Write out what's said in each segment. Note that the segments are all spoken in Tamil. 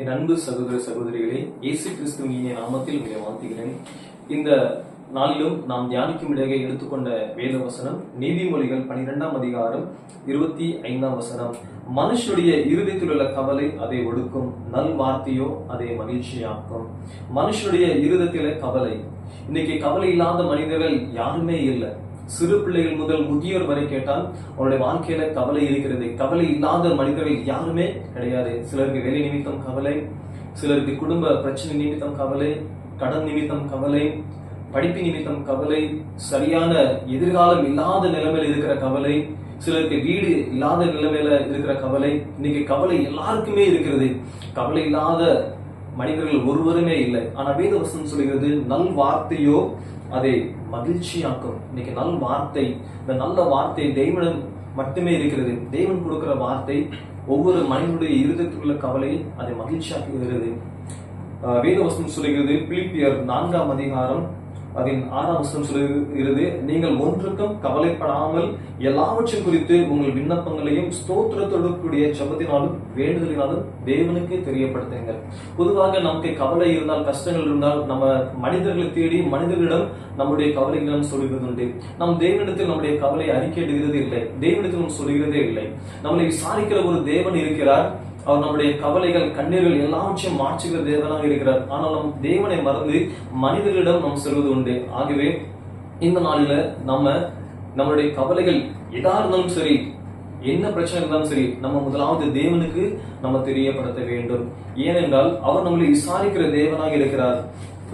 என் அன்பு சகோதர சகோதரிகளே, இயேசு கிறிஸ்துவின் இனிய நாமத்தில் உங்களை வாழ்த்துகிறேன். இந்த நாளிலும் நாம் தியானிக்கும் இடையே எடுத்துக்கொண்ட வேத வசனம் நீதிமொழிகள் 12ஆம் அதிகாரம் 25ஆம் வசனம். மனுஷனுடைய இருதயத்தில் உள்ள கவலை அதை ஒடுக்கும், நல் வார்த்தையோ அதை மகிழ்ச்சியாக்கும். மனுஷனுடைய இருதயத்தில கவலை. இன்னைக்கு கவலை இல்லாத மனிதர்கள் யாருமே இல்லை. சிறு பிள்ளைகள் முதல் முதியோர் வரை கேட்டால் அவருடைய வாழ்க்கையில கவலை இருக்கிறது. கவலை இல்லாத மனிதர்கள் யாருமே கிடையாது. சிலருக்கு வேலை நிமித்தம் கவலை, சிலருக்கு குடும்ப பிரச்சனை நிமித்தம் கவலை, கடன் நிமித்தம் கவலை, படிப்பு நிமித்தம் கவலை, சரியான எதிர்காலம் இல்லாத நிலைமையில இருக்கிற கவலை, சிலருக்கு வீடு இல்லாத நிலைமையில இருக்கிற கவலை. இன்னைக்கு கவலை எல்லாருக்குமே இருக்கிறது. கவலை இல்லாத மனிதர்கள் ஒருவருமே இல்லை. ஆனா வேதவசனம் சொல்கிறது, நல் வார்த்தையோ அதை மகிழ்ச்சியாக்கும். இன்னைக்கு நல் வார்த்தை, இந்த நல்ல வார்த்தை தேவனிடம் மட்டுமே இருக்கிறது. தேவன் கொடுக்கிற வார்த்தை ஒவ்வொரு மனிதனுடைய இருதயத்தில் உள்ள கவலை அதை மகிழ்ச்சியாக்குகிறது. வேதவசனம் சொல்லுகிறது, பிலிப்பியர் 4ஆம் அதிகாரம் அதன் 6ஆம் வசனம் சொல்லுகிறது, நீங்கள் ஒன்றுக்கும் கவலைப்படாமல் எல்லாவற்றையும் குறித்து உங்கள் விண்ணப்பங்களையும் ஸ்தோத்திரத்தோடு கூடிய ஜெபத்தினாலும் வேண்டுதலினாலும் தேவனுக்கு தெரியப்படுத்துங்கள். பொதுவாக நமக்கு கவலை இருந்தால், கஷ்டங்கள் இருந்தால், நம்ம மனிதர்களை தேடி மனிதர்களிடம் நம்முடைய கவலைகளும் சொல்கிறது உண்டு. நம் தேவனிடத்தில் நம்முடைய கவலை அறிக்கையிடுகிறது இல்லை. தேவனிடத்தில் நம்ம சொல்கிறதே இல்லை. நம்மளை விசாரிக்கிற ஒரு தேவன் இருக்கிறார். அவர் நம்முடைய கவலைகள், கண்ணீர்கள் எல்லாவற்றையும் மாற்றுகிற தேவனாக இருக்கிறார். ஆனால் நம் தேவனை மறந்து மனிதர்களிடம் நாம் சொல்வது உண்டு. ஆகவே இந்த நாளில நம்மளுடைய கவலைகள் எதா இருந்தாலும் சரி, என்ன பிரச்சனை இருந்தாலும் சரி, நம்ம முதலாவது தேவனுக்கு நம்ம தெரியப்படுத்த வேண்டும். ஏனென்றால் அவர் நம்மளை விசாரிக்கிற தேவனாக இருக்கிறார்.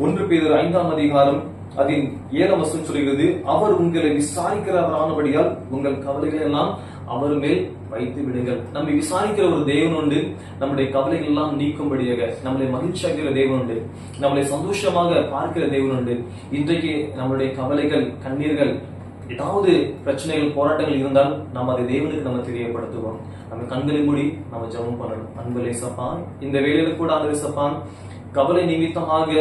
1 பேதுரு 5ஆம் அதிகாரம் அதன் 7ஆம் வசனம் சொல்கிறது, அவர் உங்களை விசாரிக்கிறவரானபடியால் உங்கள் கவலைகள் எல்லாம் அவர் மேல் வைத்து விடுங்கள். நம்மை விசாரிக்கிற ஒரு தேவன் உண்டு. நம்முடைய கவலைகள் எல்லாம் நீக்கும்படியாக நம்மளை மகிழ்ச்சியாகிற தேவன் உண்டு. நம்மளை சந்தோஷமாக பார்க்கிற தேவன் உண்டு. இன்றைக்கு நம்மளுடைய கவலைகள், கண்ணீர்கள், ஏதாவது பிரச்சனைகள், போராட்டங்கள் இருந்தால் நாம் அதை தேவனுக்கு நம்ம தெரியப்படுத்துவோம். நம்ம கண்களை மூடி நம்ம ஜெபம் பண்ணணும். அன்புலே சப்பா, இந்த வேலையில கூட ஆண்டவரே சப்பா, கவலை நிமித்தமாக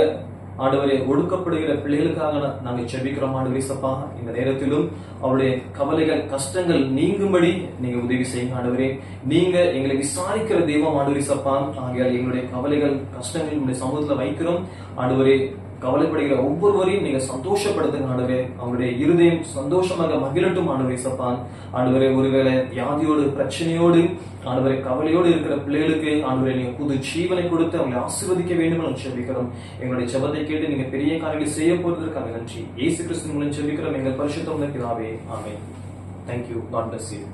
ஆண்டவரே ஒடுக்கப்படுகிற பிள்ளைகளுக்காக நாங்கள் ஜெபிக்கிறோம். ஆண்டவரே சப்பா, இந்த நேரத்திலும் அவருடைய கவலைகள், கஷ்டங்கள் நீங்கும்படி நீங்க உதவி செய்யுங்க. ஆண்டவரே, நீங்க எங்களை விசாரிக்கிற தெய்வம். ஆண்டவரே சப்பா, ஆகையால் எங்களுடைய கவலைகள், கஷ்டங்கள் உங்களுடைய சமூகத்துல வைக்கிறோம். ஆண்டவரே, கவலைப்படுகிற ஒவ்வொருவரையும் நீங்க சந்தோஷப்படுத்துங்க. ஆண்டவரே, அவங்களுடைய இருதயம் சந்தோஷமாக மகிழட்டும். ஆண்டவரே சப்பான், ஆண்டவரே, ஒருவேளை வியாதியோடு, பிரச்சனையோடு, ஆண்டவரை கவலையோடு இருக்கிற பிள்ளைகளுக்கு ஆண்டவரை நீங்க புது ஜீவனை கொடுத்து அவங்களை ஆசீர்வதிக்க வேண்டும் என்று ஜெபிக்கிறோம். எங்களுடைய ஜெபத்தை கேட்டு நீங்க பெரிய காரியங்களை செய்ய போவதற்காக நன்றி. இயேசு கிறிஸ்து மூலம் ஜெபிக்கிறோம் எங்கள் பரிசுத்த பிதாவே, ஆமென். Thank you. God bless you.